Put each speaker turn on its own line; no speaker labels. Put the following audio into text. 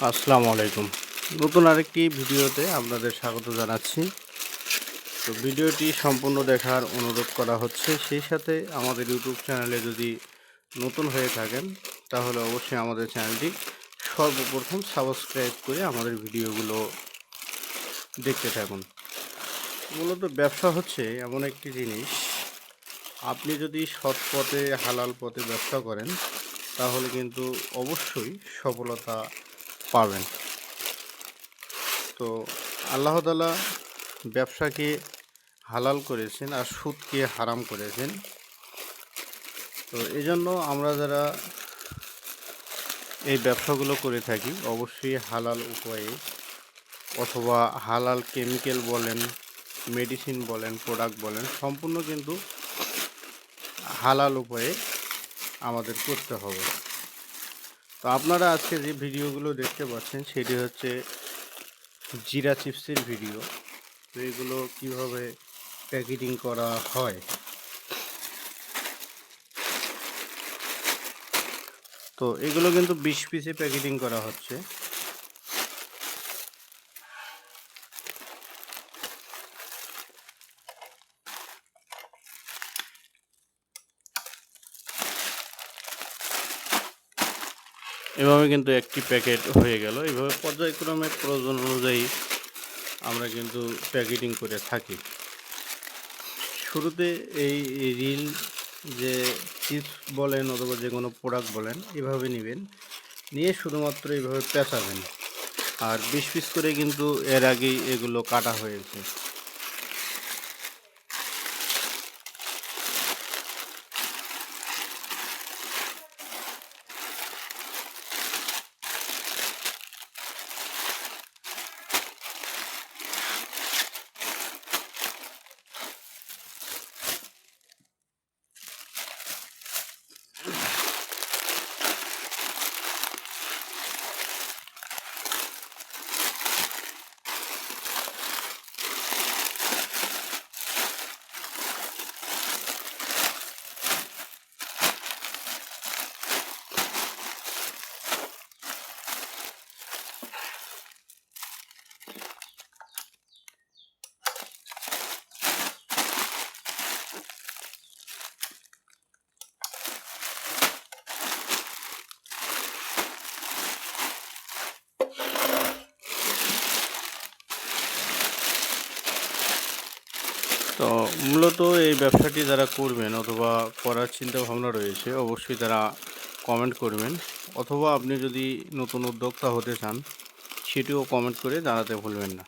আসসালামু আলাইকুম। নতুন আরেকটি ভিডিওতে আপনাদের স্বাগত জানাচ্ছি। তো ভিডিওটি সম্পূর্ণ দেখার অনুরোধ করা হচ্ছে। সেই সাথে আমাদের ইউটিউব চ্যানেলে যদি নতুন হয়ে থাকেন তাহলে অবশ্যই আমাদের চ্যানেলটি সর্বপ্রথম সাবস্ক্রাইব করে আমাদের ভিডিওগুলো দেখতে থাকুন। মূলত ব্যবসা হচ্ছে এমন একটি জিনিস, আপনি যদি সৎ পথে হালাল পথে ব্যবসা করেন তাহলে কিন্তু অবশ্যই সফলতা পাবেন। তো আল্লাহ তাআলা ব্যবসাকে হালাল করেছেন আর সুদকে হারাম করেছেন। তো এজন্য আমরা যারা এই ব্যবসাগুলো করে থাকি অবশ্যই হালাল উপায়ে অথবা হালাল কেমিক্যাল বলেন, মেডিসিন বলেন, প্রোডাক্ট বলেন, সম্পূর্ণ কিন্তু হালাল উপায়ে আমাদের করতে হবে। তো আপনারা আজকে যে ভিডিওগুলো দেখতে পাচ্ছেন সেটি হচ্ছে জিরা চিপসের ভিডিও। তো এগুলো কীভাবে প্যাকেটিং করা হয়, তো এগুলো কিন্তু 20 পিসে প্যাকেটিং করা হচ্ছে। এভাবে কিন্তু একটি প্যাকেট হয়ে গেল। এইভাবে পর্যায়ক্রমে প্রয়োজন অনুযায়ী আমরা কিন্তু প্যাকেটিং করে থাকি। শুরুতে এই রিল যে চিপস বলেন অথবা যে কোনো প্রোডাক্ট বলেন এভাবে নেবেন, নিয়ে শুধুমাত্র এইভাবে পেঁচাবেন। আর 20 পিস করে কিন্তু এর আগেই এগুলো কাটা হয়েছে। তো মূলত এই ব্যবসাটি যারা করবেন অথবা করার চিন্তা ভাবনা রয়েছে অবশ্যই তারা কমেন্ট করবেন, অথবা আপনি যদি নতুন উদ্যোক্তা হতে চান সেটিও কমেন্ট করে জানাতে ভুলবেন না।